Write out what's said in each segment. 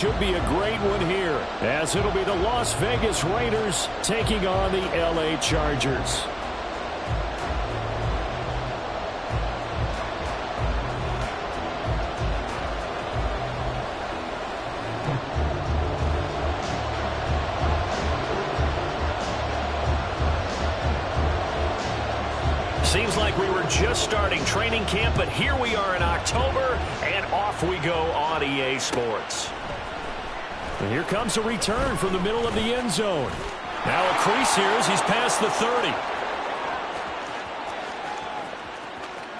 Should be a great one here, as it'll be the Las Vegas Raiders taking on the LA Chargers. Seems like we were just starting training camp, but here we are in October, and off we go on EA Sports. And here comes a return from the middle of the end zone. Now a crease here as he's past the 30.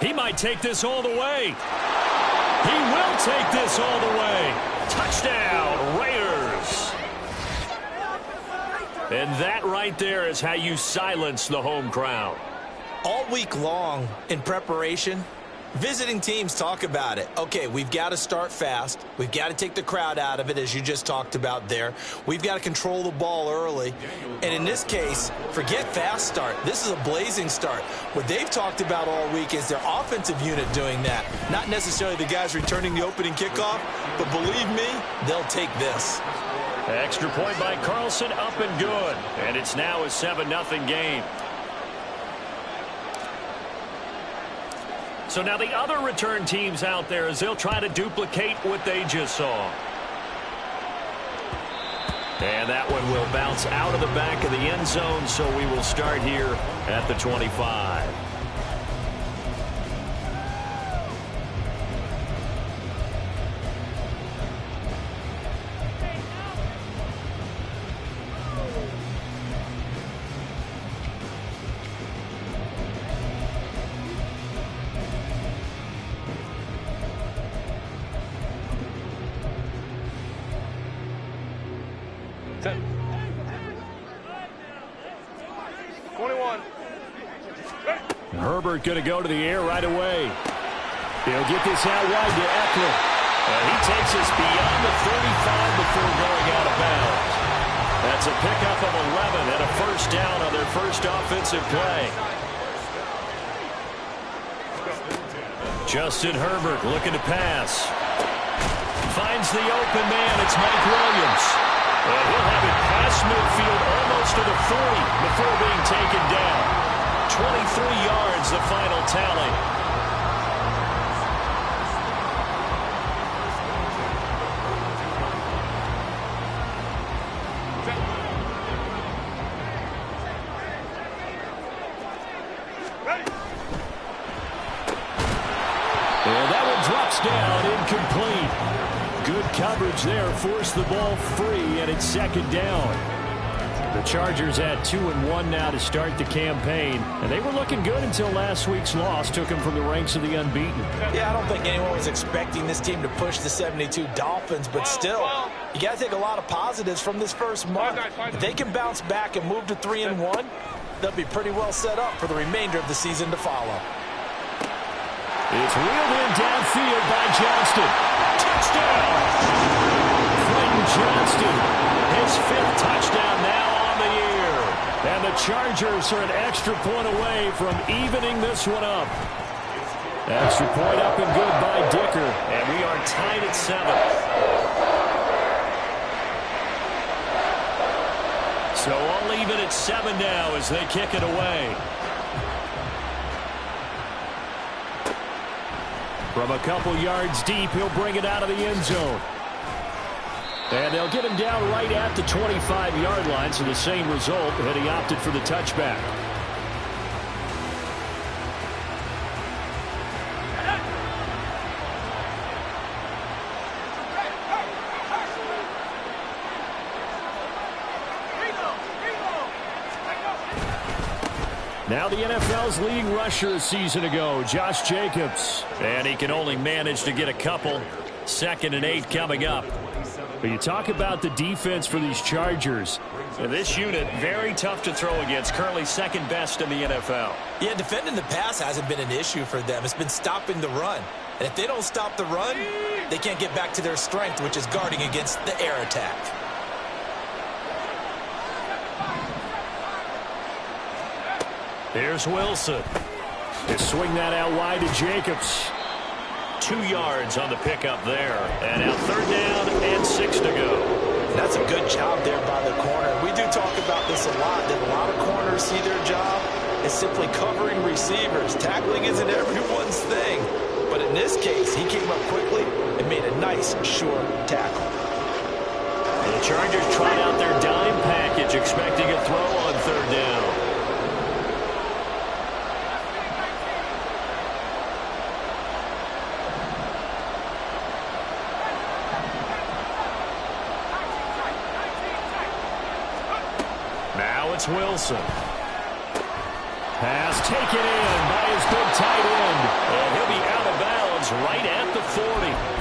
He might take this all the way. He will take this all the way. Touchdown, Raiders. And that right there is how you silence the home crowd. All week long in preparation, visiting teams talk about it. Okay, we've got to start fast. We've got to take the crowd out of it, as you just talked about there. We've got to control the ball early. And in this case, forget fast start. This is a blazing start. What they've talked about all week is their offensive unit doing that. Not necessarily the guys returning the opening kickoff, but believe me, they'll take this. Extra point by Carlson, up and good. And it's now a 7-0 game. So now the other return teams out there as they'll try to duplicate what they just saw. And that one will bounce out of the back of the end zone, so we will start here at the 25. Herbert going to go to the air right away. He'll get this out wide to Eckler. And he takes us beyond the 35 before going out of bounds. That's a pickup of 11 and a first down on their first offensive play. Justin Herbert looking to pass. Finds the open man. It's Mike Williams. And he'll have it past midfield almost to the 40 before being taken down. 23 yards, the final tally. And that one drops down, incomplete. Good coverage there, forced the ball free, and it's second down. The Chargers had 2-1 now to start the campaign, and they were looking good until last week's loss took them from the ranks of the unbeaten. Yeah, I don't think anyone was expecting this team to push the 72 Dolphins, but still, you got to take a lot of positives from this first month. If they can bounce back and move to 3-1, they'll be pretty well set up for the remainder of the season to follow. It's reeled in downfield by Johnston. Touchdown! Clayton Johnston, his 5th touchdown now. And the Chargers are an extra point away from evening this one up. Extra point up and good by Dicker. And we are tied at 7. So all even at 7 now as they kick it away. From a couple yards deep, he'll bring it out of the end zone. And they'll get him down right at the 25-yard line, so the same result, and he opted for the touchback. Now the NFL's leading rusher a season ago, Josh Jacobs. And he can only manage to get a couple. 2nd and 8 coming up. But you talk about the defense for these Chargers. This unit, very tough to throw against. Currently 2nd best in the NFL. Yeah, defending the pass hasn't been an issue for them. It's been stopping the run. And if they don't stop the run, they can't get back to their strength, which is guarding against the air attack. Here's Wilson. They swing that out wide to Jacobs. 2 yards on the pickup there. And now 3rd down and 6 to go. That's a good job there by the corner. We do talk about this a lot, that a lot of corners see their job as simply covering receivers. Tackling isn't everyone's thing. But in this case, he came up quickly and made a nice, sure tackle. And the Chargers tried out their dime package, expecting a throw on 3rd down. Now it's Wilson. Pass taken in by his big tight end. And he'll be out of bounds right at the 40.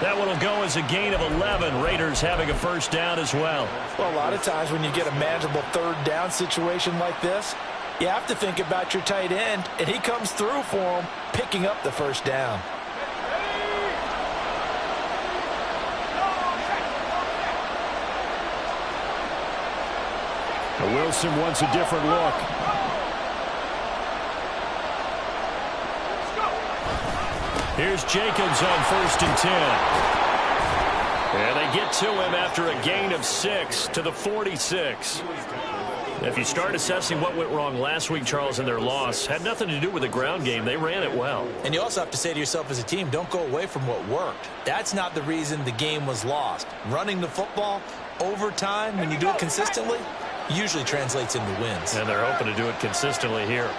That one will go as a gain of 11. Raiders having a 1st down as well. Well, a lot of times when you get a manageable 3rd down situation like this, you have to think about your tight end, and he comes through for him, picking up the 1st down. Now Wilson wants a different look. Here's Jacobs on 1st and 10. And they get to him after a gain of 6 to the 46. If you start assessing what went wrong last week, Charles, in their loss, had nothing to do with the ground game. They ran it well. And you also have to say to yourself as a team, don't go away from what worked. That's not the reason the game was lost. Running the football over time, when you do it consistently, usually translates into wins. And they're hoping to do it consistently here.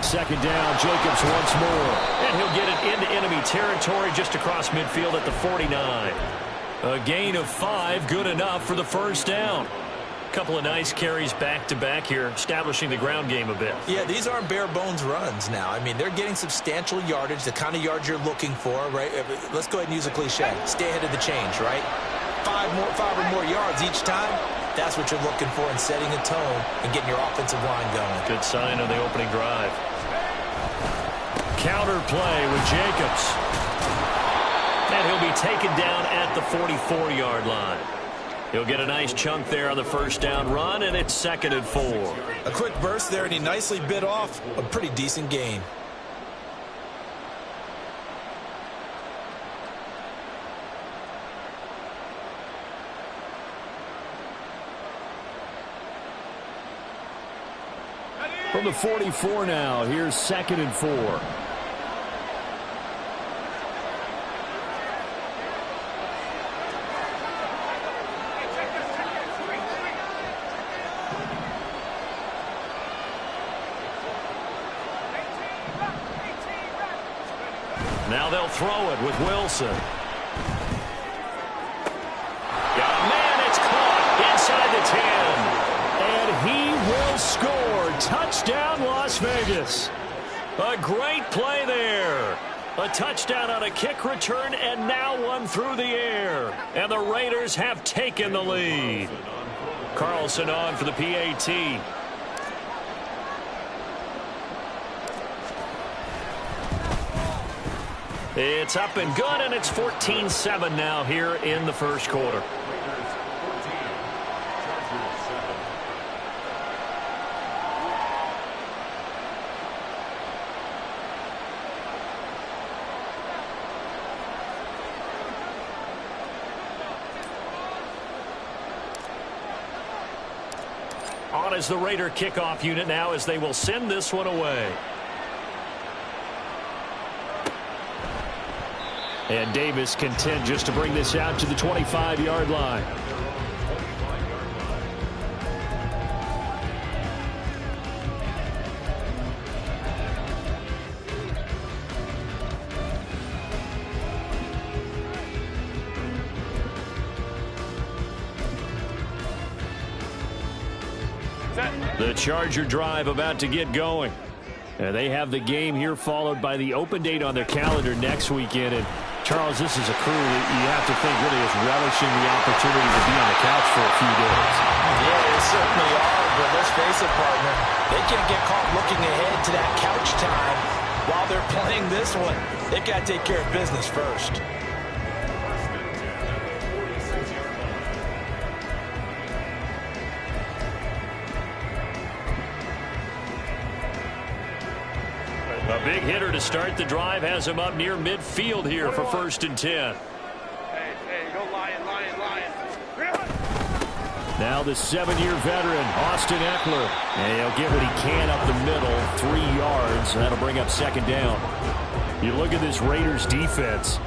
Second down, Jacobs once more. And he'll get it into enemy territory just across midfield at the 49. A gain of 5, good enough for the 1st down. Couple of nice carries back-to-back here, establishing the ground game a bit. Yeah, these aren't bare-bones runs now. I mean, they're getting substantial yardage, the kind of yards you're looking for, right? Let's go ahead and use a cliche. Stay ahead of the change, right? 5 or more yards each time. That's what you're looking for in setting a tone and getting your offensive line going. Good sign on the opening drive. Counter play with Jacobs. And he'll be taken down at the 44-yard line. He'll get a nice chunk there on the 1st down run, and it's 2nd and 4. A quick burst there, and he nicely bit off a pretty decent gain. From the 44 now, here's 2nd and 4. Now they'll throw it with Wilson. Got a man, it's caught inside the 10. And he will score. Touchdown, Las Vegas. A great play there. A touchdown on a kick return, and now one through the air. And the Raiders have taken the lead. Carlson on for the PAT. It's up and good, and it's 14-7 now here in the 1st quarter. On as the Raider kickoff unit now, as they will send this one away. And Davis content just to bring this out to the 25-yard line. The Charger drive about to get going. And they have the game here followed by the open date on their calendar next weekend. And Charles, this is a crew that you have to think really is relishing the opportunity to be on the couch for a few days. Yeah, they certainly are, but let's face it, partner. They can't get caught looking ahead to that couch time while they're playing this one. They've got to take care of business first. Big hitter to start the drive has him up near midfield here for 1st and 10. Hey, go Lion. Now the 7-year veteran, Austin Eckler. And he'll get what he can up the middle, 3 yards. That'll bring up 2nd down. You look at this Raiders defense.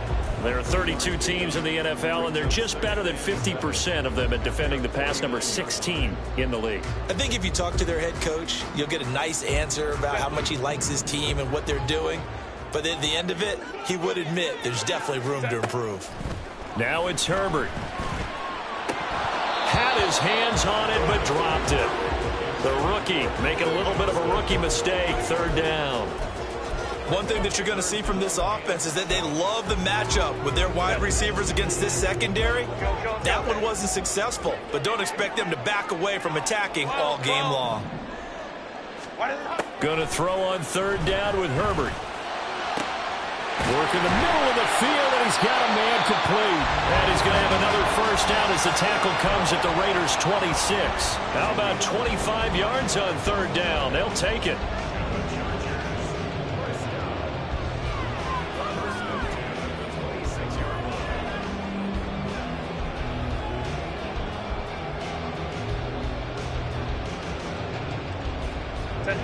There are 32 teams in the NFL, and they're just better than 50% of them at defending the pass, number 16 in the league. I think if you talk to their head coach, you'll get a nice answer about how much he likes his team and what they're doing. But at the end of it, he would admit there's definitely room to improve. Now it's Herbert. Had his hands on it, but dropped it. The rookie making a little bit of a rookie mistake, 3rd down. One thing that you're going to see from this offense is that they love the matchup with their wide receivers against this secondary. That one wasn't successful, but don't expect them to back away from attacking all game long. Going to throw on 3rd down with Herbert. Working the middle of the field, and he's got a man complete. And he's going to have another 1st down as the tackle comes at the Raiders' 26. How about 25 yards on 3rd down? They'll take it.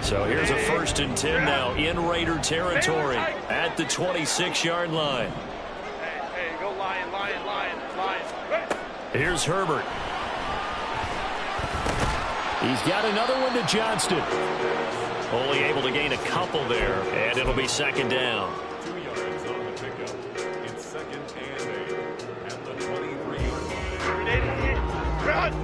So here's a 1st and 10 now in Raider territory at the 26-yard line. Hey, go Lion. Here's Herbert. He's got another one to Johnston. Only able to gain a couple there, and it'll be 2nd down. 2 yards on the pickup. It's 2nd and 8 at the 23-yard line.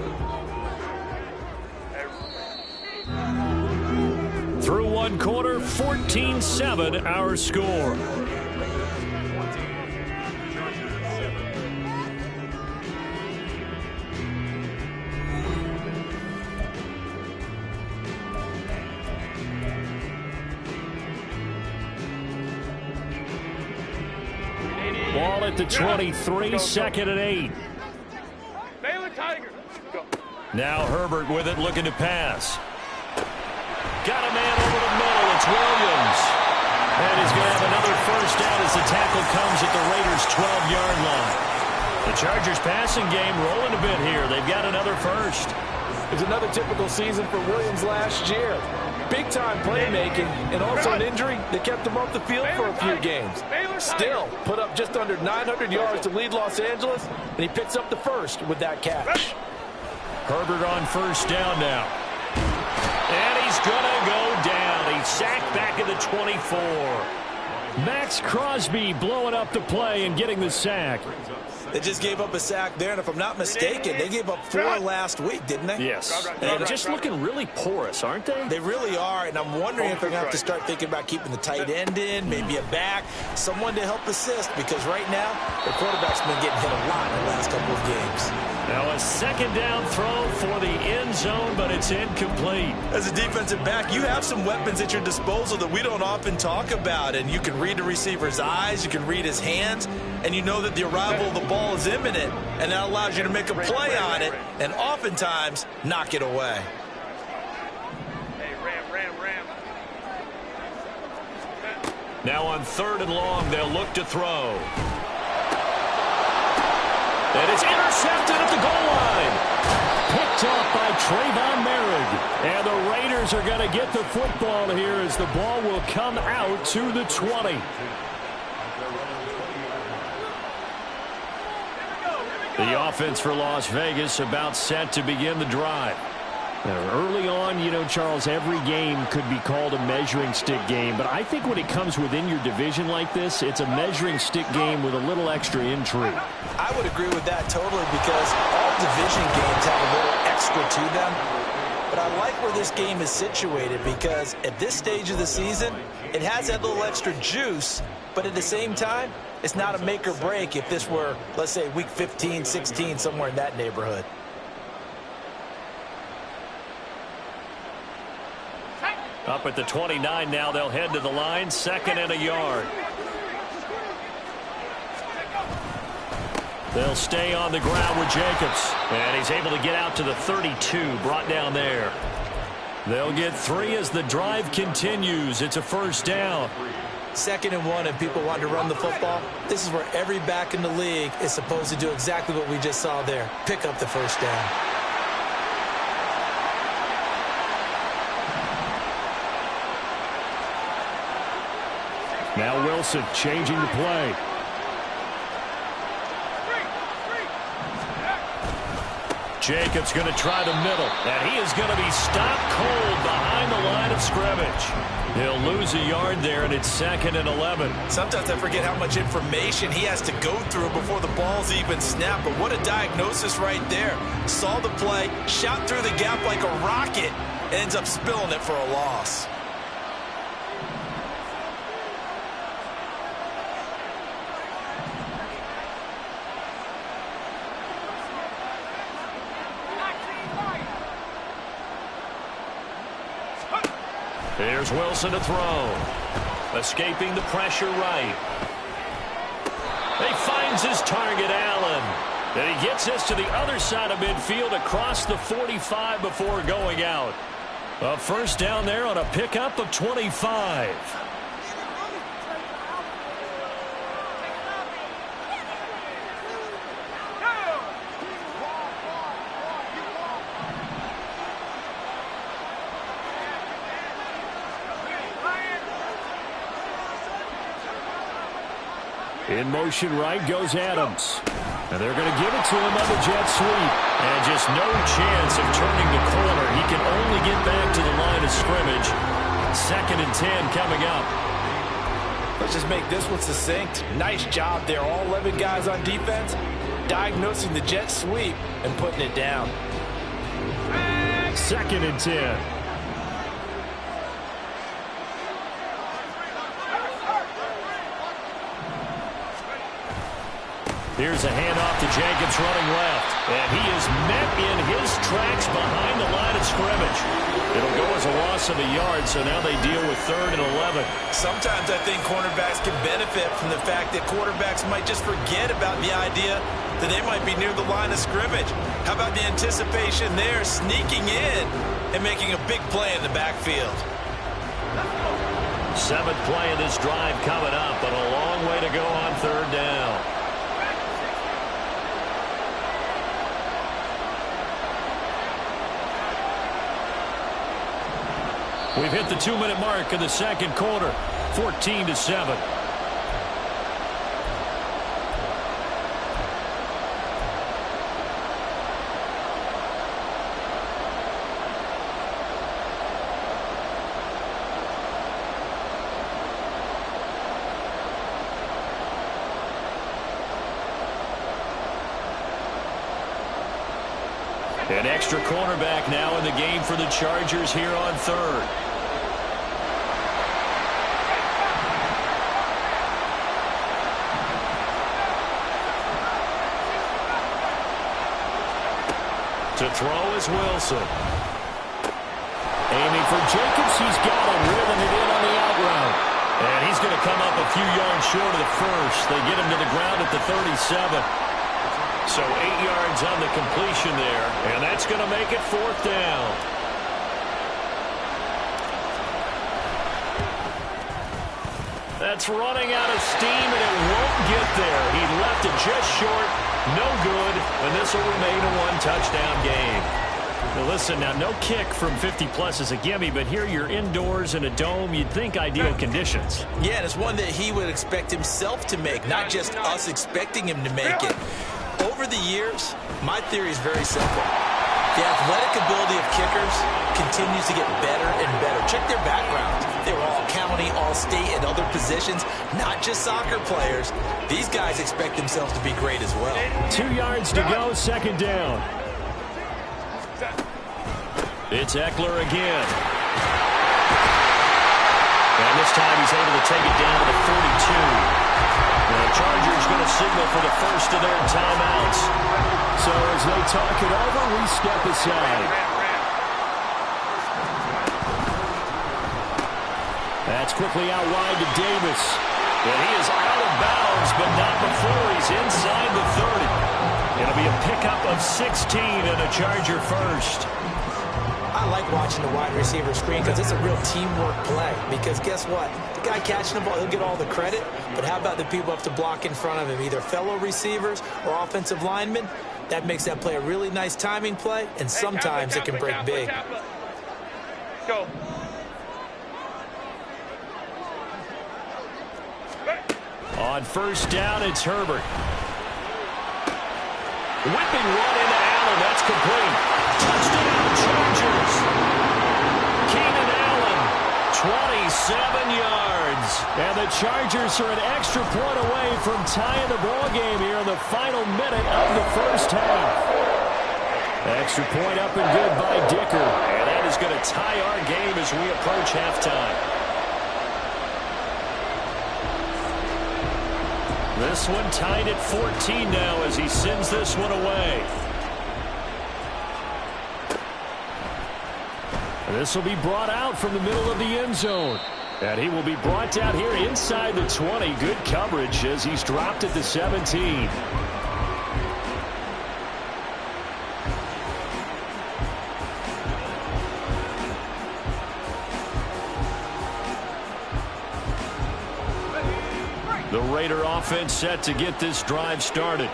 Through 1 quarter, 14-7 our score. Ball at the 23, 2nd and 8. Now Herbert with it, looking to pass. Got a man over the middle. It's Williams. And he's going to have another 1st down as the tackle comes at the Raiders' 12-yard line. The Chargers passing game rolling a bit here. They've got another 1st. It's another typical season for Williams last year. Big-time playmaking and also an injury that kept him off the field for a few games. Still, put up just under 900 yards to lead Los Angeles, and he picks up the 1st with that catch. Herbert on 1st down now. And he's going to go down. He's sacked back at the 24. Max Crosby blowing up the play and getting the sack. They just gave up a sack there, and if I'm not mistaken, they gave up 4 last week, didn't they? Yes. And just looking really porous, aren't they? They really are, and I'm wondering if they're going to have to start thinking about keeping the tight end in, maybe a back, someone to help assist, because right now, the quarterback's been getting hit a lot in the last couple of games. Now a 2nd down throw for the end zone, but it's incomplete. As a defensive back, you have some weapons at your disposal that we don't often talk about, and you can read the receiver's eyes, you can read his hands, and you know that the arrival of the ball is imminent, and that allows you to make a play on it and oftentimes knock it away. Hey, Ram. Now on 3rd and long, they'll look to throw. And it's intercepted at the goal line. Picked off by Trayvon Merrick. And the Raiders are going to get the football here as the ball will come out to the 20. The offense for Las Vegas about set to begin the drive. Now, early on, you know, Charles, every game could be called a measuring stick game. But I think when it comes within your division like this, it's a measuring stick game with a little extra intrigue. I would agree with that totally, because all division games have a little extra to them. But I like where this game is situated, because at this stage of the season, it has that little extra juice. But at the same time, it's not a make or break if this were, let's say, week 15, 16, somewhere in that neighborhood. Up at the 29 now, they'll head to the line, 2nd and a yard. They'll stay on the ground with Jacobs. And he's able to get out to the 32, brought down there. They'll get 3 as the drive continues. It's a first down. 2nd and 1, and people want to run the football. This is where every back in the league is supposed to do exactly what we just saw there. Pick up the first down. Now Wilson changing the play. Jacobs going to try the middle, and he is going to be stopped cold behind the line of scrimmage. He'll lose a yard there, and it's 2nd and 11. Sometimes I forget how much information he has to go through before the ball's even snapped, but what a diagnosis right there. Saw the play, shot through the gap like a rocket, ends up spilling it for a loss. Here's Wilson to throw. Escaping the pressure right. He finds his target, Allen. And he gets this to the other side of midfield across the 45 before going out. A first down there on a pickup of 25. In motion right goes Adams. And they're going to give it to him on the jet sweep. And just no chance of turning the corner. He can only get back to the line of scrimmage. 2nd and 10 coming up. Let's just make this one succinct. Nice job there. All 11 guys on defense diagnosing the jet sweep and putting it down. 2nd and 10. Here's a handoff to Jacobs running left. And he is met in his tracks behind the line of scrimmage. It'll go as a loss of a yard, so now they deal with 3rd and 11. Sometimes I think cornerbacks can benefit from the fact that quarterbacks might just forget about the idea that they might be near the line of scrimmage. How about the anticipation there, sneaking in and making a big play in the backfield? 7th play of this drive coming up, but a long way to go on 3rd down. We've hit the 2-minute mark in the 2nd quarter, 14-7. An extra cornerback now in the game for the Chargers here on 3rd. To throw is Wilson. Aiming for Jacobs. He's got him, reeling it in on the out route. And he's going to come up a few yards short of the first. They get him to the ground at the 37. So 8 yards on the completion there. And that's going to make it 4th down. That's running out of steam, and it won't get there. He left it just short. No good, and this will remain a 1-touchdown game. Now listen, now no kick from 50-plus is a gimme, but here you're indoors in a dome. You'd think ideal conditions. Yeah, and it's one that he would expect himself to make, not just us expecting him to make it. Over the years, my theory is very simple. The athletic ability of kickers continues to get better and better. Check their backgrounds. They were all county, all state, and other positions, not just soccer players. These guys expect themselves to be great as well. 2 yards to go, 2nd down. It's Eckler again. And this time he's able to take it down to the 42. The Chargers going to signal for the first of their timeouts. So as they talk it over, we step aside. That's quickly out wide to Davis. And he is out of bounds, but not before he's inside the 30. It'll be a pickup of 16 and a Charger first. I like watching the wide receiver screen because it's a real teamwork play. Because guess what? The guy catching the ball, he'll get all the credit. But how about the people who have to block in front of him, either fellow receivers or offensive linemen? That makes that play a really nice timing play, and sometimes it can break big. Let's go. On first down, it's Herbert. Whipping one into Allen. That's complete. Touchdown, Chargers. Keenan Allen, 27 yards. And the Chargers are an extra point away from tying the ball game here in the final minute of the first half. Extra point up and good by Dicker. And that is going to tie our game as we approach halftime. This one tied at 14 now as he sends this one away. This will be brought out from the middle of the end zone. And he will be brought down here inside the 20. Good coverage as he's dropped at the 17. The Raider offense set to get this drive started.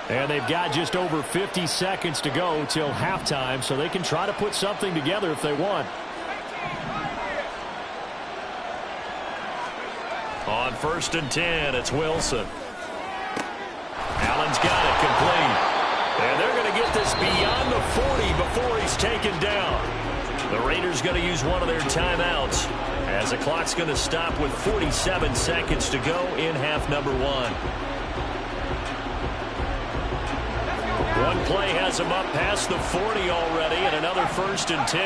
And they've got just over 50 seconds to go till halftime, so they can try to put something together if they want. On first and 10, it's Wilson. Allen's got it complete. And they're going to get this beyond the 40 before he's taken down. The Raiders going to use one of their timeouts as the clock's going to stop with 47 seconds to go in half number one. One play has him up past the 40 already, and another first and 10.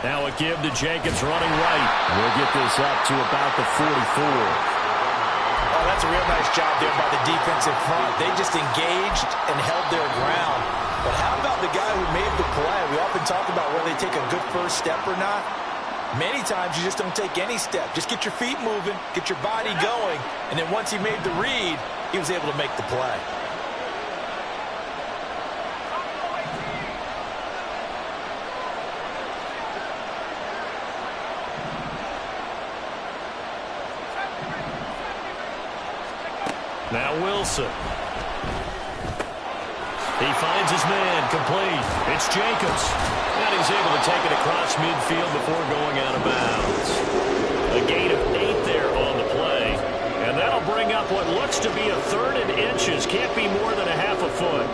Now a give to Jacobs running right. We'll get this up to about the 44. Oh, that's a real nice job there by the defensive front. They just engaged and held their ground. But how about the guy who made the play? We often talk about whether they take a good first step or not. Many times you just don't take any step. Just get your feet moving, get your body going, and then once he made the read, he was able to make the play. Now Wilson. He finds his man complete. It's Jacobs. And he's able to take it across midfield before going out of bounds. A gain of 8 there on the play. And that'll bring up what looks to be a 3rd and inches. Can't be more than a half a foot.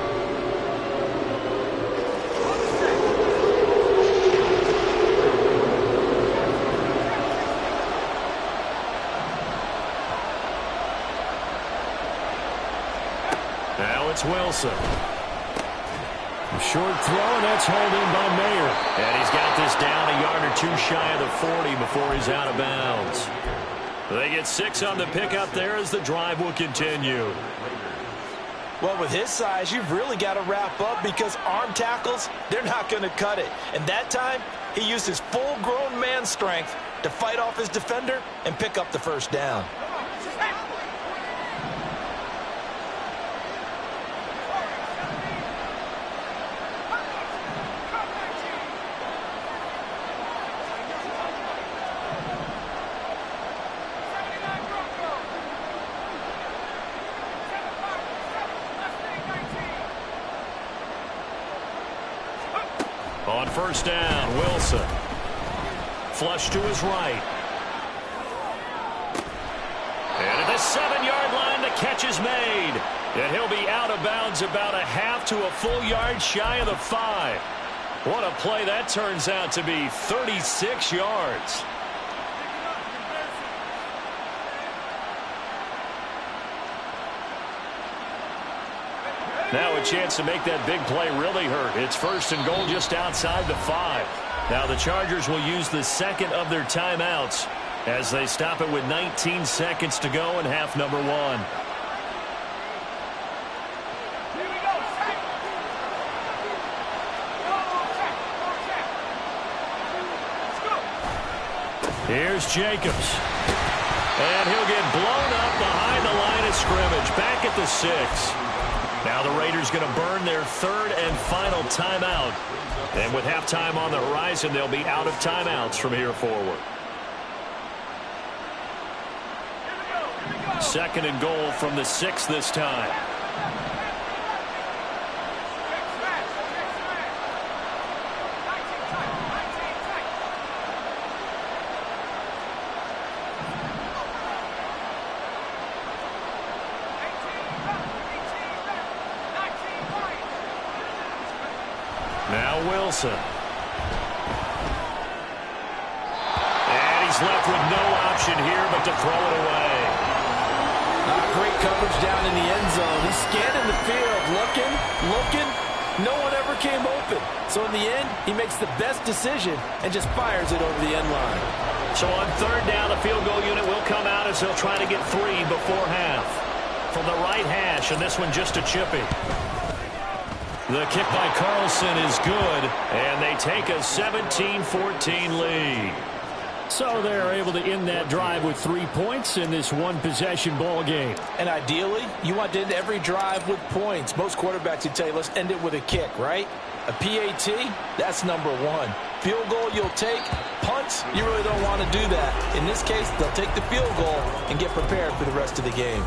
Now it's Wilson. A short throw, and that's hauled in by Mayer. And he's got this down a yard or 2 shy of the 40 before he's out of bounds. They get 6 on the pickup there as the drive will continue. Well, with his size, you've really got to wrap up because arm tackles, they're not going to cut it. And that time, he used his full-grown man strength to fight off his defender and pick up the first down. On first down, Wilson. Flush to his right. And at the 7-yard line, the catch is made. And he'll be out of bounds about a half to a full yard shy of the 5. What a play that turns out to be, 36 yards. Now a chance to make that big play really hurt. It's first and goal just outside the 5. Now the Chargers will use the second of their timeouts as they stop it with 19 seconds to go in half number one. Here's Jacobs. And he'll get blown up behind the line of scrimmage. Back at the 6. Now the Raiders going to burn their third and final timeout. And with halftime on the horizon, they'll be out of timeouts from here forward. Second and goal from the 6 this time. Now Wilson. And he's left with no option here but to throw it away. Great coverage down in the end zone. He's scanning the field, looking. No one ever came open. So in the end, he makes the best decision and just fires it over the end line. So on third down, the field goal unit will come out as they'll try to get 3 before half. From the right hash, and this one just a chippy. The kick by Carlson is good, and they take a 17-14 lead. So they're able to end that drive with 3 points in this one-possession ball game. And ideally, you want to end every drive with points. Most quarterbacks would tell you, let's end it with a kick, right? A PAT, that's number 1. Field goal you'll take. Punts, you really don't want to do that. In this case, they'll take the field goal and get prepared for the rest of the game.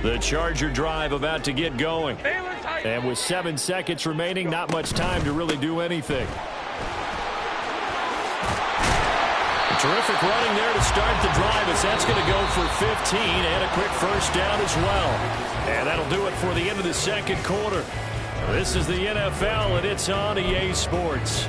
The Charger drive about to get going. And with 7 seconds remaining, not much time to really do anything. Terrific running there to start the drive as that's going to go for 15 and a quick first down as well. And that'll do it for the end of the second quarter. This is the NFL and it's on EA Sports.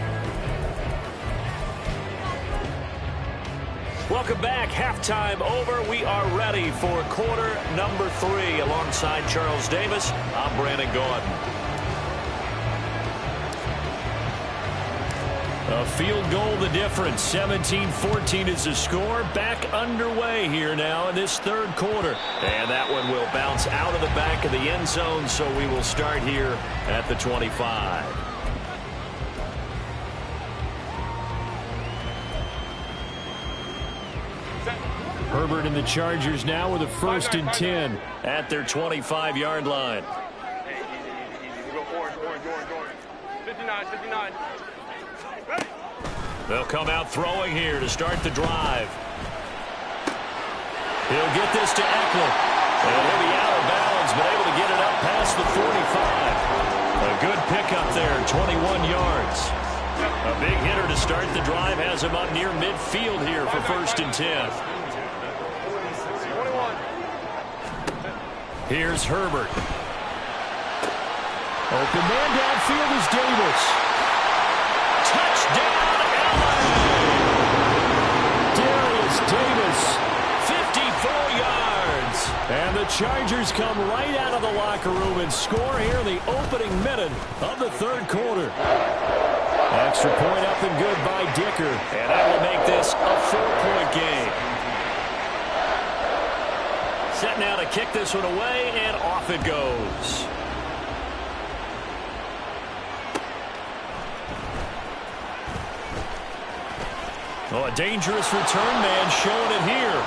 Welcome back. Halftime over. We are ready for quarter number 3. Alongside Charles Davis, I'm Brandon Gaudin. A field goal the difference. 17-14 is the score. Back underway here now in this third quarter. And that one will bounce out of the back of the end zone, so we will start here at the 25. Herbert and the Chargers now with a 1st and 10 at their 25-yard line. Hey, easy. Go orange. 59. Ready? They'll come out throwing here to start the drive. He'll get this to Eckler. And he'll be out of bounds, but able to get it up past the 45. A good pickup there, 21 yards. A big hitter to start the drive has him up near midfield here for 1st and 10. Here's Herbert. Open man downfield is Davis. Touchdown, LA! Darius Davis, 54 yards. And the Chargers come right out of the locker room and score here in the opening minute of the third quarter. Extra point up and good by Dicker. And that will make this a 4-point game. Set now to kick this one away, and off it goes. Oh, a dangerous return man showing it here.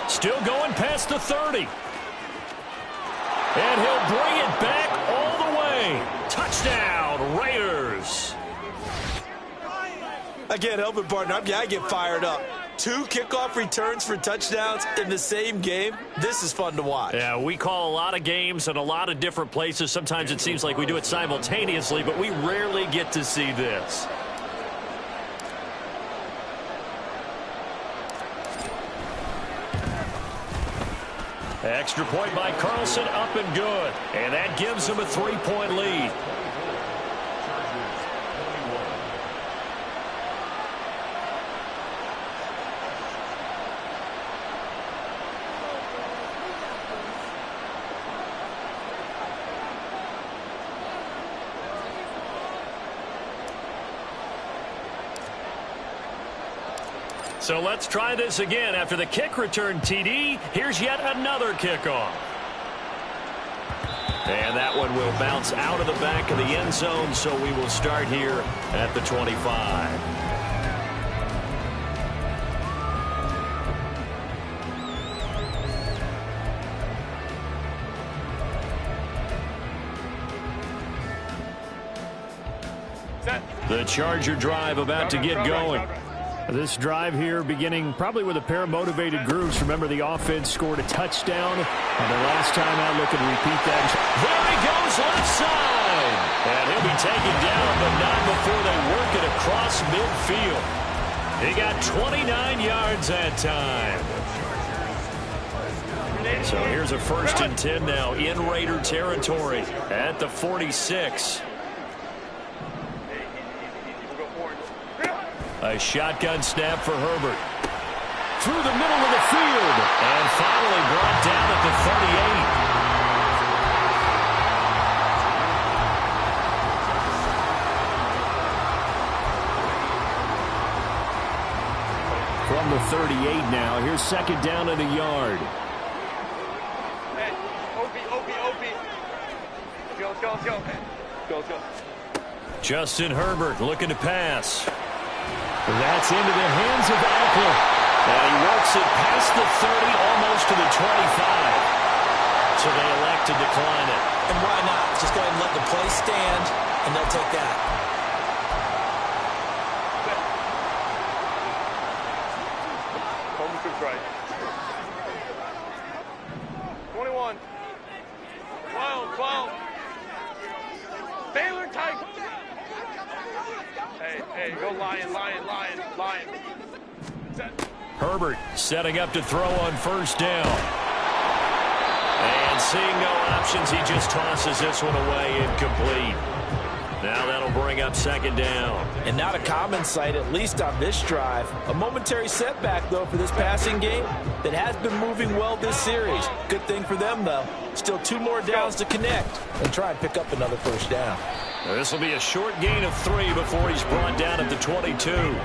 Still going past the 30. And he'll bring it back all the way. Touchdown, Raiders. I can't help it, partner. I get fired up. 2 kickoff returns for touchdowns in the same game. This is fun to watch. Yeah, we call a lot of games in a lot of different places. Sometimes it seems like we do it simultaneously, but we rarely get to see this. Extra point by Carlson, up and good. And that gives him a 3-point lead. So let's try this again. After the kick return TD, here's yet another kickoff. And that one will bounce out of the back of the end zone, so we will start here at the 25. The Charger drive about to get going. This drive here beginning probably with a pair of motivated groups. Remember, the offense scored a touchdown, and the last time out, look at repeat that. There he goes left side. And he'll be taken down, but not before they work it across midfield. He got 29 yards that time. So here's a 1st and 10 now in Raider territory at the 46. A shotgun snap for Herbert. Through the middle of the field. And finally brought down at the 38. From the 38 now. Here's 2nd down and a yard. Hey, Opie. Go. Justin Herbert looking to pass. That's into the hands of Eckler. And he works it past the 30, almost to the 25. So they elect to decline it. And why not? Just go ahead and let the play stand, and they'll take that. Home six right. 21. 12. Baylor tight. Hey, go Lion. Set. Herbert setting up to throw on 1st down. And seeing no options, he just tosses this one away, incomplete. Now that'll bring up 2nd down. And not a common sight, at least on this drive. A momentary setback, though, for this passing game that has been moving well this series. Good thing for them, though. Still 2 more downs to connect and try and pick up another 1st down. This will be a short gain of 3 before he's brought down at the 22.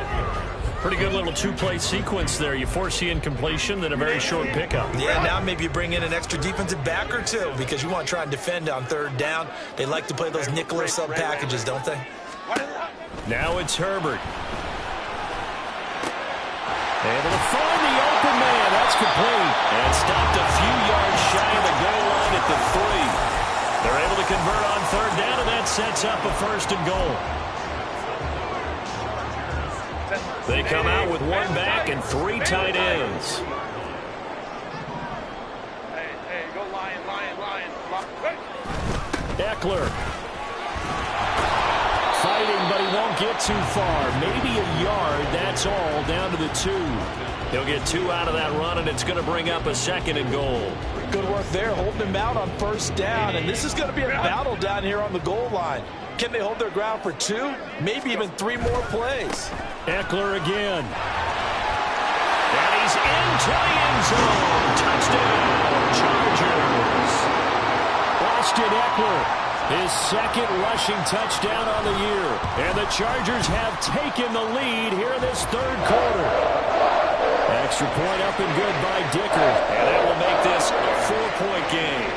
Pretty good little 2-play sequence there. You force the incompletion, then a very short pickup. Yeah, now maybe you bring in an extra defensive back or 2 because you want to try and defend on 3rd down. They like to play those nickel or sub packages, don't they? Now it's Herbert. Able to find the open man. That's complete. And stopped a few yards shy of the goal line at the 3. They're able to convert on 3rd down, and that sets up a 1st and goal. They come out with 1 back and 3 tight ends. Hey, go Lion. Eckler. Fighting, but he won't get too far. Maybe a yard, that's all, down to the 2. He'll get 2 out of that run, and it's going to bring up a 2nd and goal. Good work there, holding him out on 1st down, and this is going to be a battle down here on the goal line. Can they hold their ground for 2, maybe even 3 more plays? Eckler again. And he's into the end zone. Touchdown, Chargers. Austin Eckler, his 2nd rushing touchdown on the year. And the Chargers have taken the lead here in this 3rd quarter. Extra point up and good by Dicker. And that will make this a 4-point game.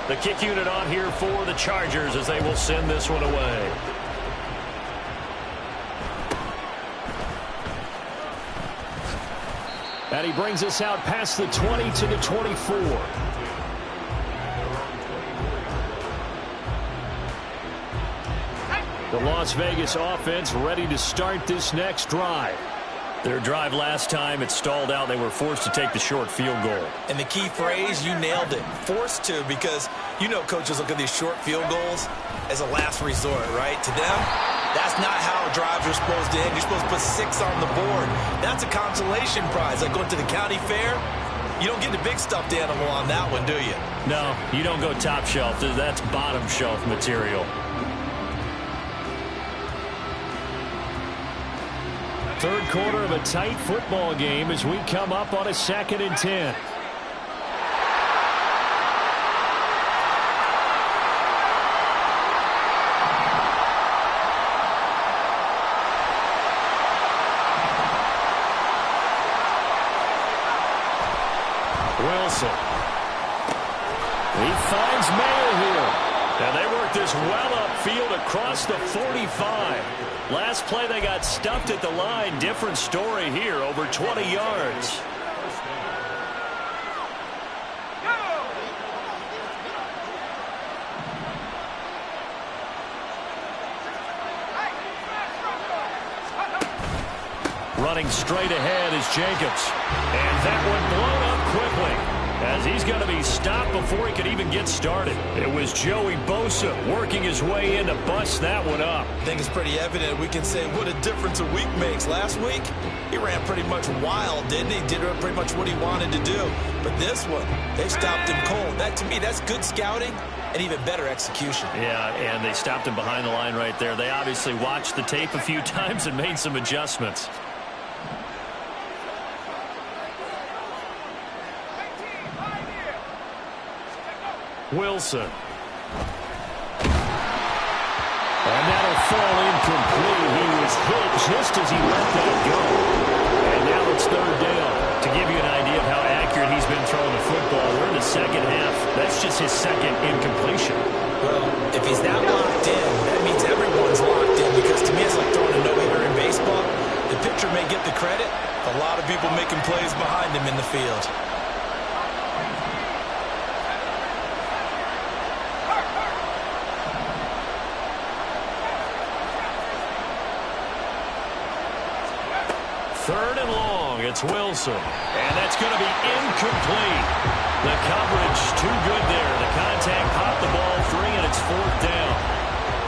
The kick unit on here for the Chargers as they will send this one away. And he brings us out past the 20 to the 24. The Las Vegas offense ready to start this next drive. Their drive last time, it stalled out. They were forced to take the short field goal. And the key phrase, you nailed it. Forced to, because you know coaches look at these short field goals as a last resort, right? To them, that's not how drives are supposed to end. You're supposed to put 6 on the board. That's a consolation prize. Like going to the county fair, you don't get the big stuffed animal on that one, do you? No, you don't go top shelf. That's bottom shelf material. Third quarter of a tight football game as we come up on a 2nd and 10. Wilson. He finds Mayer here. And they work this well upfield across the 45. Last play they got stuffed at the line. Different story here, over 20 yards. Running straight ahead is Jacobs. And that one blown up quickly, as he's going to be stopped before he could even get started. It was Joey Bosa working his way in to bust that one up. I think it's pretty evident. We can say what a difference a week makes. Last week, he ran pretty much wild, didn't he? Did pretty much what he wanted to do. But this one, they stopped him cold. That, to me, that's good scouting and even better execution. Yeah, and they stopped him behind the line right there. They obviously watched the tape a few times and made some adjustments. Wilson. And that'll fall incomplete. He was hit just as he let that go. And now it's third down. To give you an idea of how accurate he's been throwing the football, we're in the second half. That's just his second incompletion. Well, if he's that locked in, that means everyone's locked in, because to me it's like throwing a no-hitter in baseball. The pitcher may get the credit. A lot of people making plays behind him in the field. Third and long, it's Wilson. And that's going to be incomplete. The coverage too good there. The contact popped the ball free, and it's fourth down.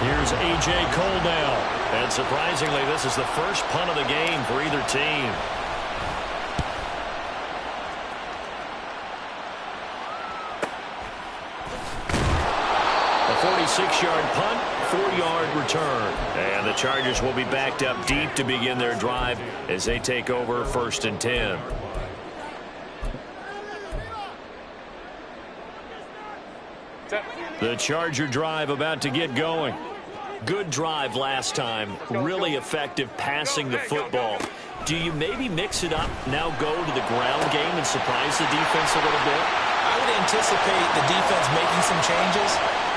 Here's A.J. Cole now. And surprisingly, this is the first punt of the game for either team. A 46-yard punt, 4-yard return. And the Chargers will be backed up deep to begin their drive as they take over 1st and 10. The Charger drive about to get going. Good drive last time. Really effective passing the football. Do you maybe mix it up, now go to the ground game and surprise the defense a little bit? I would anticipate the defense making some changes,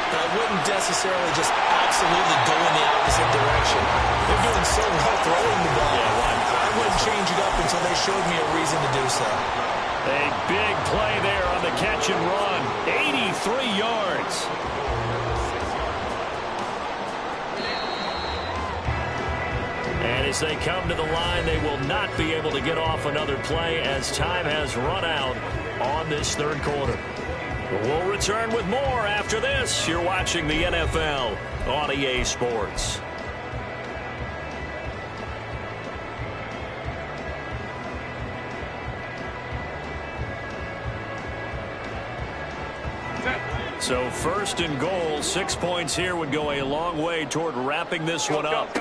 but I wouldn't necessarily just absolutely go in the opposite direction. They're doing so well throwing the ball. I wouldn't change it up until they showed me a reason to do so. A big play there on the catch and run. 83 yards. And as they come to the line, they will not be able to get off another play as time has run out on this third quarter. We'll return with more after this. You're watching the NFL on EA Sports. So 1st and goal, 6 points here would go a long way toward wrapping this one up.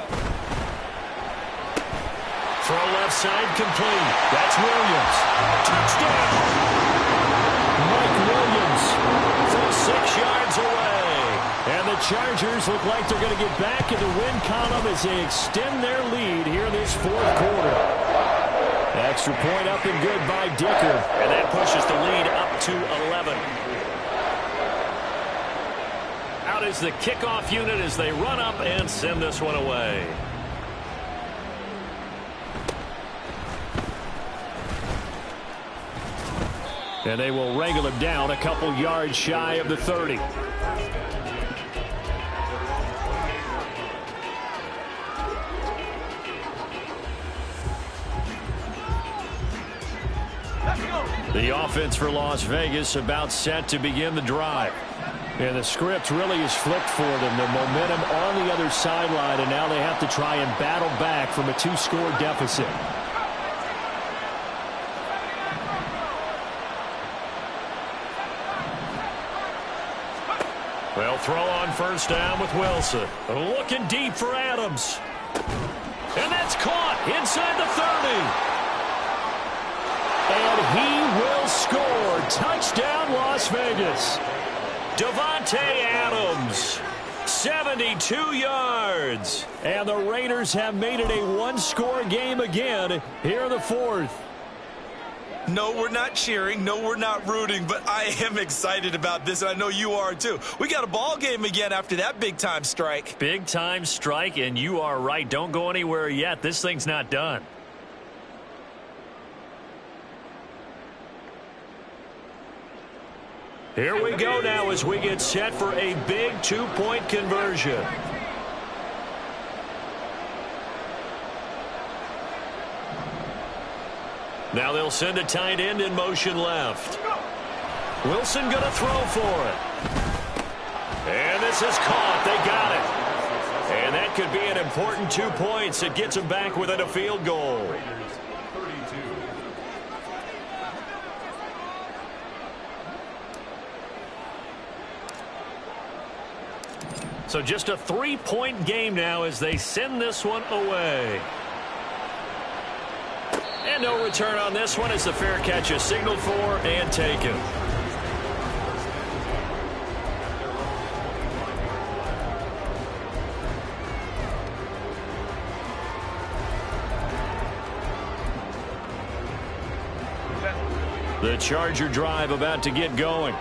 Throw left side complete. That's Williams. Touchdown. Mike Williams from 6 yards away. And the Chargers look like they're going to get back in the win column as they extend their lead here in this fourth quarter. Extra point up and good by Dicker. And that pushes the lead up to 11. Out is the kickoff unit as they run up and send this one away. And they will wrangle him down a couple yards shy of the 30. The offense for Las Vegas about set to begin the drive. And the script really is flipped for them. The momentum on the other sideline, and now they have to try and battle back from a 2-score deficit. Well, throw on first down with Wilson. Looking deep for Adams. And that's caught inside the 30. And he will score. Touchdown, Las Vegas. Davante Adams, 72 yards. And the Raiders have made it a 1-score game again here in the fourth. No, we're not cheering. No, we're not rooting, but I am excited about this, and I know you are too. We got a ball game again after that big-time strike. Big-time strike, and you are right. Don't go anywhere yet. This thing's not done. Here we go now as we get set for a big two-point conversion. Now they'll send a tight end in motion left. Wilson going to throw for it. And this is caught. They got it. And that could be an important 2 points. It gets them back within a field goal. So just a 3-point game now as they send this one away. And no return on this one as the fair catch is signaled for and taken. The Charger drive about to get going.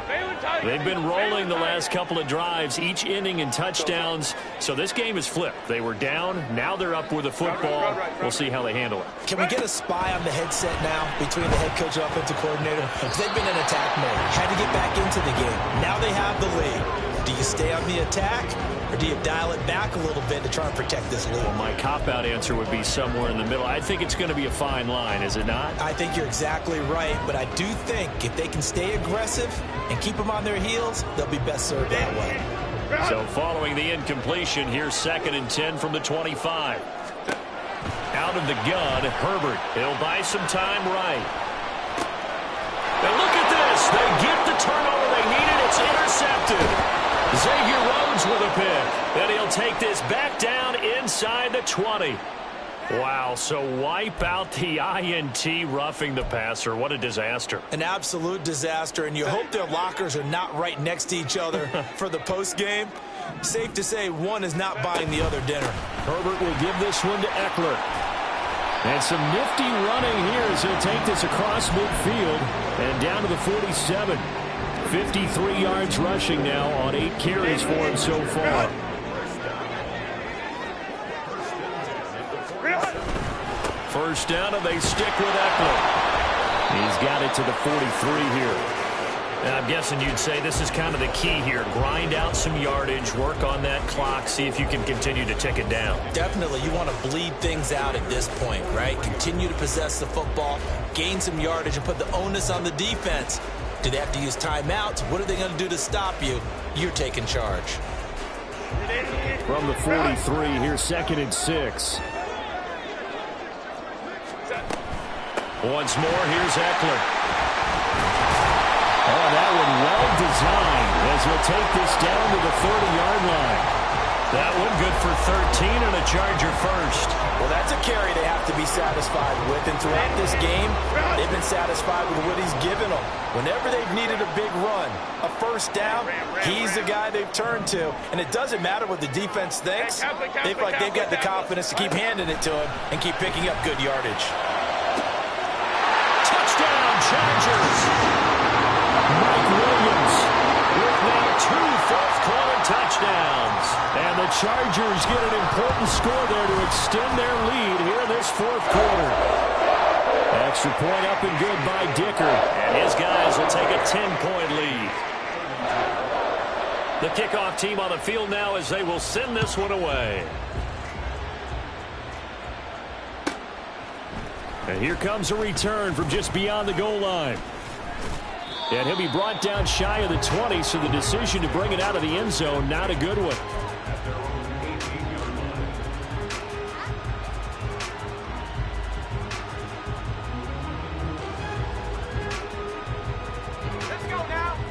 They've been rolling the last couple of drives, each inning in touchdowns. So this game is flipped. They were down. Now they're up with the football. We'll see how they handle it. Can we get a spy on the headset now between the head coach and offensive coordinator? Because they've been in attack mode. Had to get back into the game. Now they have the lead. Do you stay on the attack, or do you dial it back a little bit to try and protect this lead? Well, my cop-out answer would be somewhere in the middle. I think it's going to be a fine line, is it not? I think you're exactly right, but I do think if they can stay aggressive and keep them on their heels, they'll be best served that way. So following the incompletion, here's 2nd and 10 from the 25. Out of the gun, Herbert. He'll buy some time right. And look at this. They get the turnover they needed. It's intercepted. Xavier Rhodes with a pick. And he'll take this back down inside the 20. Wow, so wipe out the INT, roughing the passer. What a disaster. An absolute disaster, and you hope their lockers are not right next to each other for the postgame. Safe to say one is not buying the other dinner. Herbert will give this one to Eckler. And some nifty running here as he'll take this across midfield and down to the 47. 53 yards rushing now on 8 carries for him so far. First down, and they stick with Eckler. He's got it to the 43 here. And I'm guessing you'd say this is kind of the key here. Grind out some yardage, work on that clock, see if you can continue to tick it down. Definitely, you want to bleed things out at this point, right? Continue to possess the football, gain some yardage, and put the onus on the defense. Do they have to use timeouts? What are they going to do to stop you? You're taking charge. From the 43, here's 2nd and 6. Once more, here's Eckler. Oh, that one well designed as he'll take this down to the 30-yard line. That one good for 13 and a Charger first. Well, that's a carry they have to be satisfied with. And throughout this game, they've been satisfied with what he's given them. Whenever they've needed a big run, a first down, he's the guy they've turned to. And it doesn't matter what the defense thinks. They feel like they've got the confidence to keep handing it to him and keep picking up good yardage. Touchdown, Chargers. Mike Williams with now 2 fourth-quarter touchdowns. And the Chargers get an important score there to extend their lead here this 4th quarter. Extra point up and good by Dicker. And his guys will take a 10-point lead. The kickoff team on the field now as they will send this one away. And here comes a return from just beyond the goal line. And he'll be brought down shy of the 20, so the decision to bring it out of the end zone, not a good one.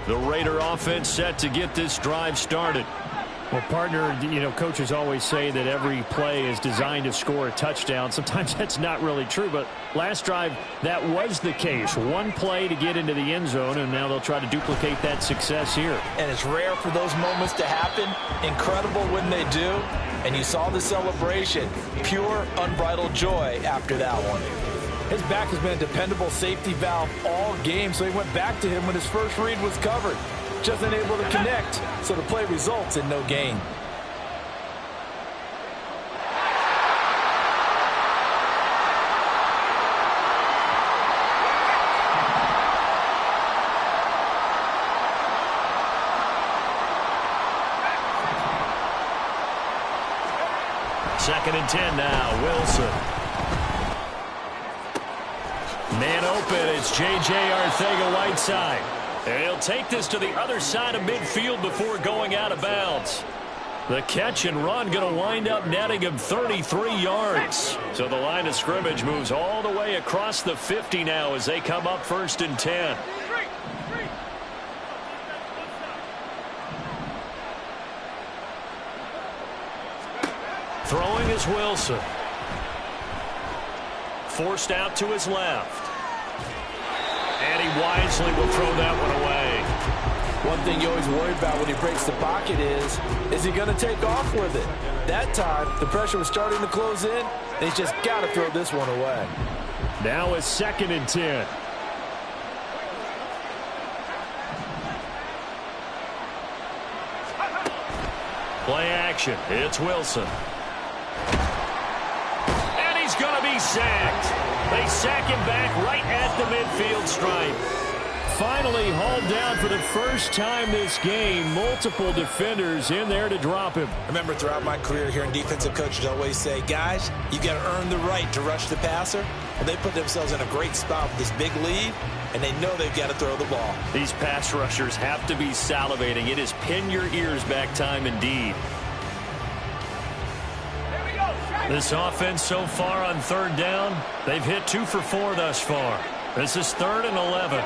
The Raider offense set to get this drive started. Well, partner, coaches always say that every play is designed to score a touchdown. Sometimes that's not really true, but last drive, that was the case. One play to get into the end zone, and now they'll try to duplicate that success here. And it's rare for those moments to happen. Incredible when they do. And you saw the celebration. Pure, unbridled joy after that one. His back has been a dependable safety valve all game, so he went back to him when his first read was covered. Just unable to connect, so the play results in no gain. Second and 10 now, Wilson. Man open, it's J.J. Arcega-Whiteside. And he'll take this to the other side of midfield before going out of bounds. The catch and run going to wind up netting him 33 yards. So the line of scrimmage moves all the way across the 50 now as they come up first and 10. Throwing is Wilson. Forced out to his left. And he wisely will throw that one away. One thing you always worry about when he breaks the pocket is he going to take off with it? That time, the pressure was starting to close in, and he's just got to throw this one away. Now it's second and 10. Play action. It's Wilson. And he's going to be sacked. They sack him back right at the midfield stripe. Finally hauled down for the first time this game. Multiple defenders in there to drop him. I remember throughout my career hearing defensive coaches always say, guys, you got to earn the right to rush the passer. Well, they put themselves in a great spot with this big lead, and they know they've got to throw the ball. These pass rushers have to be salivating. It is pin your ears back time indeed. This offense so far on third down, they've hit 2 for 4 thus far. This is 3rd and 11.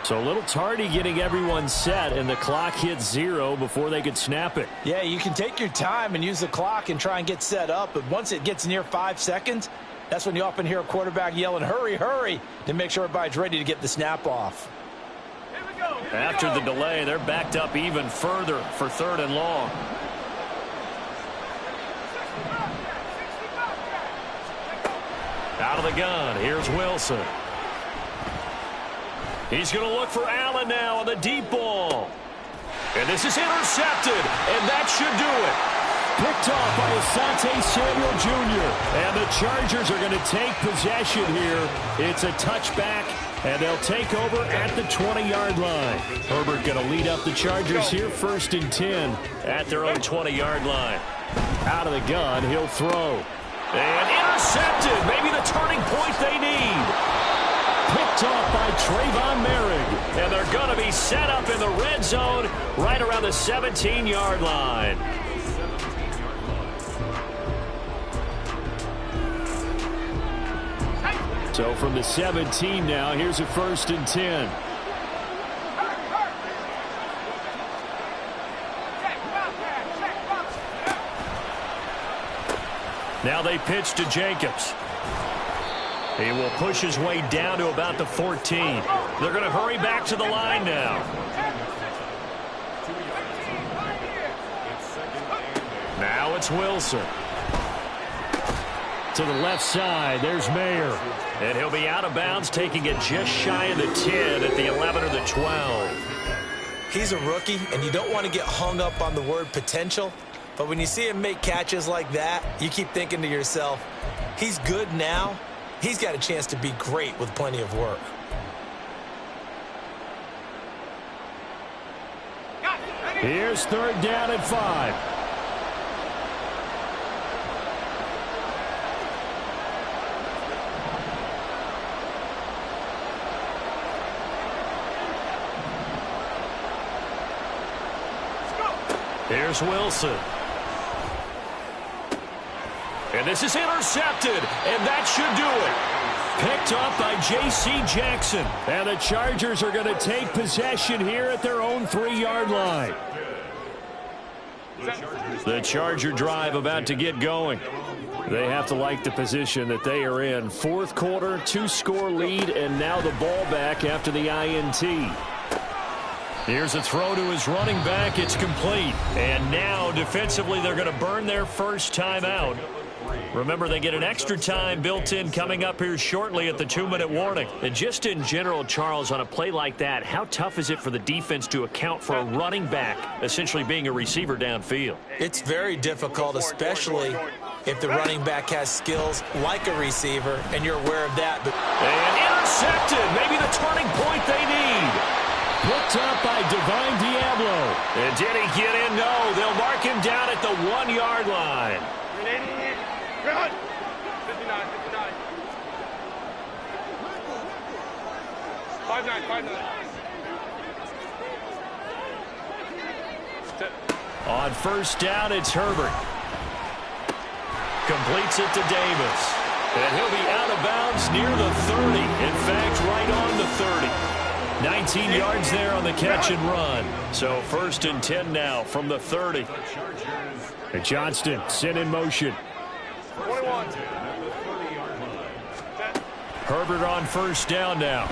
So a little tardy getting everyone set, and the clock hits 0 before they could snap it. Yeah, you can take your time and use the clock and try and get set up, but once it gets near 5 seconds, that's when you often hear a quarterback yelling, hurry, hurry, to make sure everybody's ready to get the snap off. After the delay, they're backed up even further for 3rd and long. Out of the gun, here's Wilson. He's going to look for Allen now on the deep ball. And this is intercepted, and that should do it. Picked off by Asante Samuel Jr. And the Chargers are going to take possession here. It's a touchback, and they'll take over at the 20-yard line. Herbert going to lead up the Chargers here, 1st and 10 at their own 20-yard line. Out of the gun, he'll throw. And intercepted, maybe the turning point they need. Picked off by Trayvon Merrick. And they're going to be set up in the red zone right around the 17-yard line. So from the 17 now, here's a 1st and 10. Now they pitch to Jacobs. He will push his way down to about the 14. They're going to hurry back to the line now. Now it's Wilson. To the left side, there's Mayer. And he'll be out of bounds, taking it just shy of the 10 at the 11 or the 12. He's a rookie, and you don't want to get hung up on the word potential. But when you see him make catches like that, you keep thinking to yourself, he's good now. He's got a chance to be great with plenty of work. Here's 3rd down and 5. Here's Wilson. And this is intercepted, and that should do it. Picked up by J.C. Jackson. And the Chargers are going to take possession here at their own 3-yard line. The Charger drive about to get going. They have to like the position that they are in. Fourth quarter, 2-score lead, and now the ball back after the INT. Here's a throw to his running back. It's complete. And now, defensively, they're going to burn their first timeout. Remember, they get an extra time built in coming up here shortly at the 2-minute warning. And just in general, Charles, on a play like that, how tough is it for the defense to account for a running back essentially being a receiver downfield? It's very difficult, especially if the running back has skills like a receiver, and you're aware of that. And intercepted. Maybe the turning point they need. Picked up by Divine Diablo. And did he get in? No. They'll mark him down at the 1-yard line. 59, 59. 5-9. On first down, it's Herbert. Completes it to Davis. And he'll be out of bounds near the 30. In fact, right on the 30. 19 yards there on the catch and run. So 1st and 10 now from the 30. And Johnston sent in motion. 21. Herbert on first down now.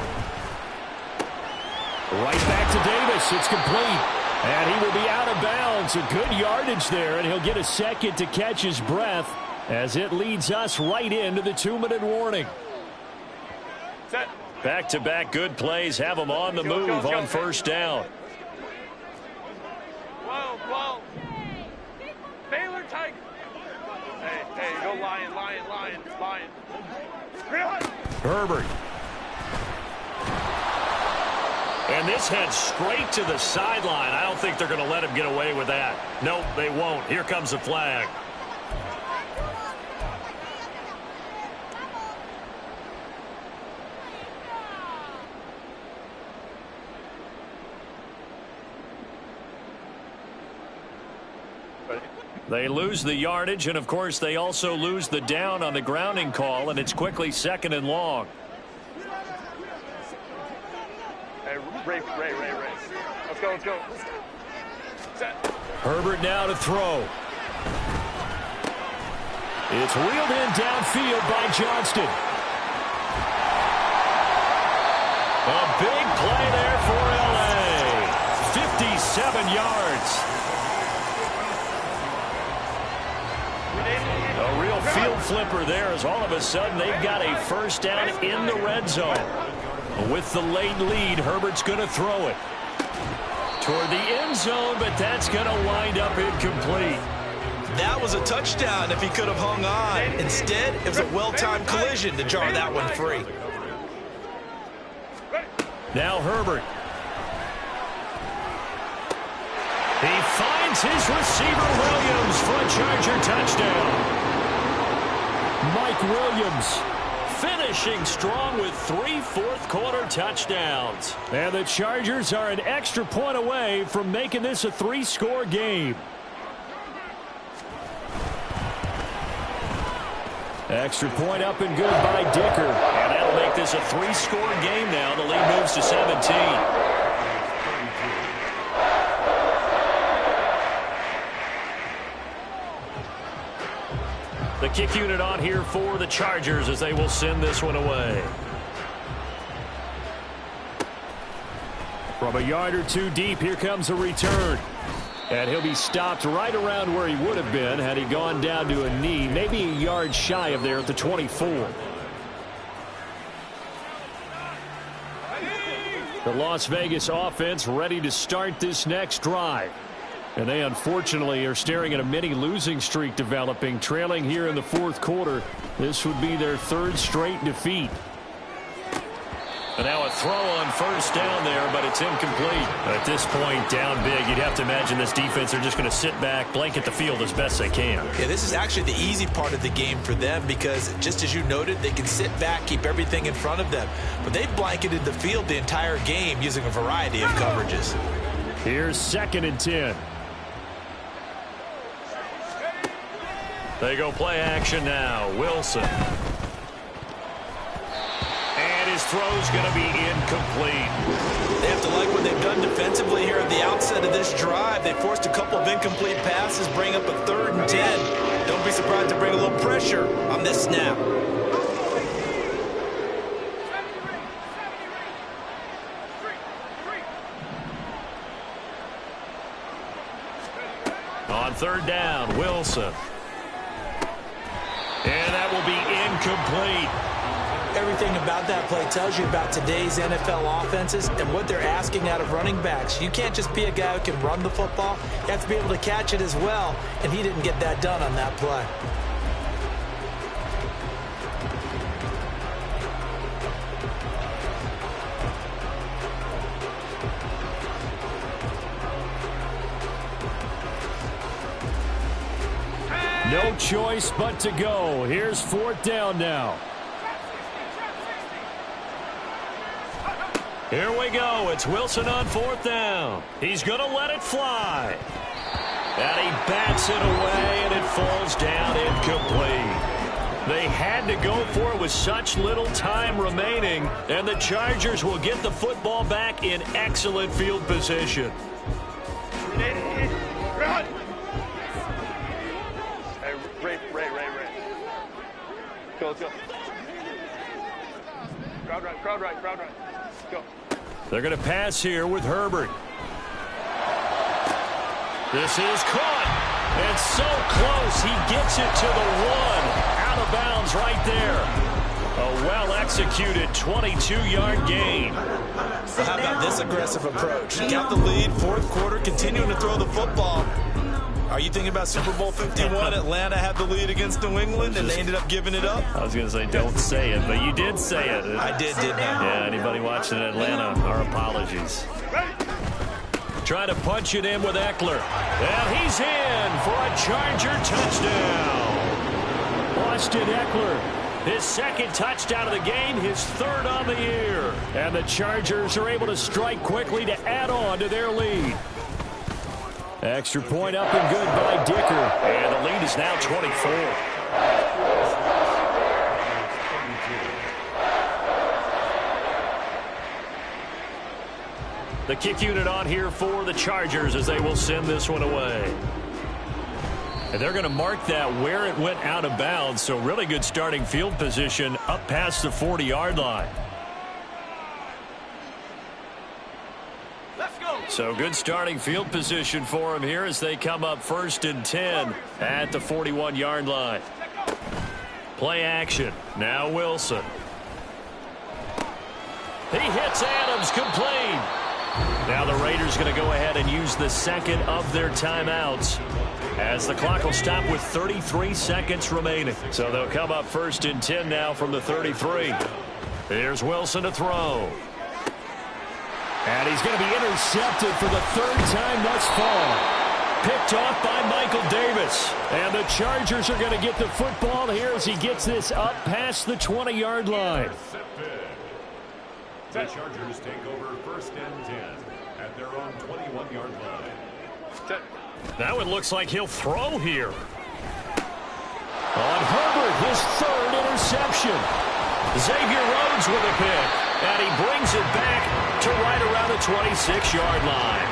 Right back to Davis. It's complete. And he will be out of bounds. A good yardage there, and he'll get a second to catch his breath as it leads us right into the 2-minute warning. Set. Back-to-back good plays have them on the move on first down. 12. Baylor Tiger. Hey, go Lion. Herbert. And this heads straight to the sideline. I don't think they're going to let him get away with that. Nope, they won't. Here comes the flag. They lose the yardage, and, of course, they also lose the down on the grounding call, and it's quickly 2nd and long. Hey, Ray. Let's go. Set. Herbert now to throw. It's wheeled in downfield by Johnston. A big play there for L.A. 57 yards. A real field flipper there as all of a sudden they've got a first down in the red zone. With the late lead, Herbert's going to throw it toward the end zone, but that's going to wind up incomplete. That was a touchdown if he could have hung on. Instead, it was a well-timed collision to jar that one free. Now Herbert. He finds his receiver Williams for a Charger touchdown. Mike Williams finishing strong with 3 fourth-quarter touchdowns. And the Chargers are an extra point away from making this a 3-score game. Extra point up and good by Dicker. And that'll make this a 3-score game now. The lead moves to 17. The kick unit on here for the Chargers as they will send this one away. From a yard or two deep, here comes a return. And he'll be stopped right around where he would have been had he gone down to a knee, maybe a yard shy of there at the 24. The Las Vegas offense ready to start this next drive. And they unfortunately are staring at a mini losing streak developing, trailing here in the 4th quarter. This would be their 3rd straight defeat. And now a throw on first down there, but it's incomplete. At this point, down big, you'd have to imagine this defense are just going to sit back, blanket the field as best they can. Yeah, this is actually the easy part of the game for them because, just as you noted, they can sit back, keep everything in front of them. But they've blanketed the field the entire game using a variety of coverages. Here's 2nd and 10. They go play action now. Wilson. And his throw's going to be incomplete. They have to like what they've done defensively here at the outset of this drive. They forced a couple of incomplete passes, bring up a 3rd and 10. Don't be surprised to bring a little pressure on this snap. On third down, Wilson. And that will be incomplete. Everything about that play tells you about today's NFL offenses and what they're asking out of running backs. You can't just be a guy who can run the football. You have to be able to catch it as well, and he didn't get that done on that play. No choice but to go. Here's fourth down now. Here we go. It's Wilson on fourth down. He's going to let it fly. And he bats it away, and it falls down incomplete. They had to go for it with such little time remaining, and the Chargers will get the football back in excellent field position. Run! Hey, Ray. Go, let's go. Crowd right. Go. They're going to pass here with Herbert. This is caught. And so close. He gets it to the one. Out of bounds right there. A well-executed 22-yard gain. So how about this aggressive approach? Got the lead, fourth quarter, continuing to throw the football. Are you thinking about Super Bowl 51? Atlanta had the lead against New England, and they ended up giving it up? I was going to say, don't say it, but you did say it. I did, didn't I? Yeah, anybody watching Atlanta, our apologies. Trying to punch it in with Eckler. And he's in for a Charger touchdown. Austin Eckler, his second touchdown of the game, his third on the year. And the Chargers are able to strike quickly to add on to their lead. Extra point up and good by Dicker. And the lead is now 24. The kick unit on here for the Chargers as they will send this one away. And they're going to mark that where it went out of bounds. So really good starting field position up past the 40-yard line. So good starting field position for them here as they come up 1st and 10 at the 41-yard line. Play action. Now Wilson. He hits Adams, complete. Now the Raiders going to go ahead and use the second of their timeouts as the clock will stop with 33 seconds remaining. So they'll come up 1st and 10 now from the 33. Here's Wilson to throw. And he's going to be intercepted for the third time thus far. Picked off by Michael Davis. And the Chargers are going to get the football here as he gets this up past the 20-yard line. The Chargers take over 1st and 10 at their own 21-yard line. Now it looks like he'll throw here. On Herbert, his third interception. Xavier Rhodes with a pick. And he brings it back to right around the 26-yard line.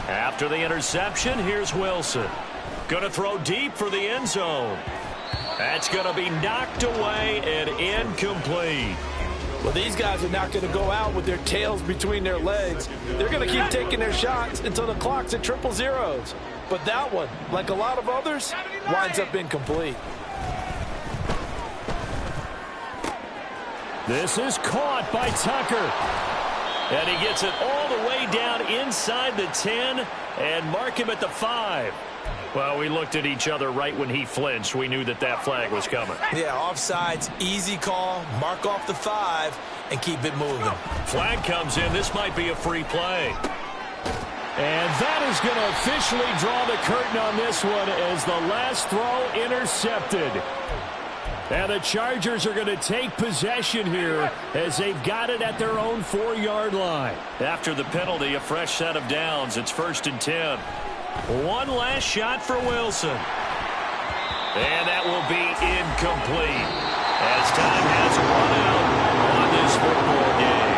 After the interception, here's Wilson. Going to throw deep for the end zone. That's going to be knocked away and incomplete. Well, these guys are not going to go out with their tails between their legs. They're going to keep taking their shots until the clock's at 000. But that one, like a lot of others, winds up incomplete. This is caught by Tucker. And he gets it all the way down inside the 10 and mark him at the 5. Well, we looked at each other right when he flinched. We knew that that flag was coming. Yeah, offsides, easy call, mark off the 5, and keep it moving. Flag comes in. This might be a free play. And that is going to officially draw the curtain on this one as the last throw intercepted. And the Chargers are going to take possession here as they've got it at their own 4-yard line. After the penalty, a fresh set of downs. It's 1st and 10. One last shot for Wilson. And that will be incomplete as time has run out on this football game.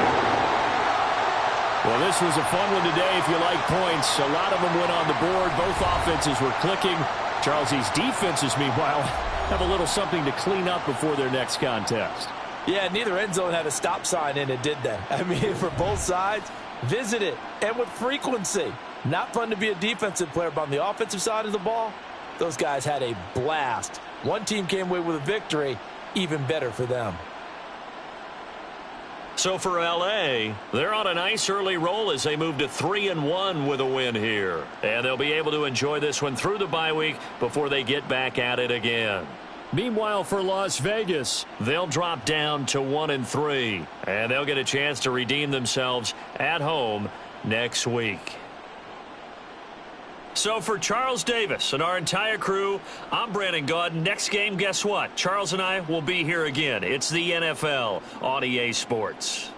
Well, this was a fun one today if you like points. A lot of them went on the board. Both offenses were clicking. Charles, these defenses, meanwhile, have a little something to clean up before their next contest. Yeah, neither end zone had a stop sign in it, did they? I mean, for both sides, visit it, and with frequency. Not fun to be a defensive player, but on the offensive side of the ball, those guys had a blast. One team came away with a victory, even better for them. So for L.A., they're on a nice early roll as they move to 3-1 with a win here. And they'll be able to enjoy this one through the bye week before they get back at it again. Meanwhile, for Las Vegas, they'll drop down to 1-3. And they'll get a chance to redeem themselves at home next week. So for Charles Davis and our entire crew, I'm Brandon Gaudin. Next game, guess what? Charles and I will be here again. It's the NFL on EA Sports.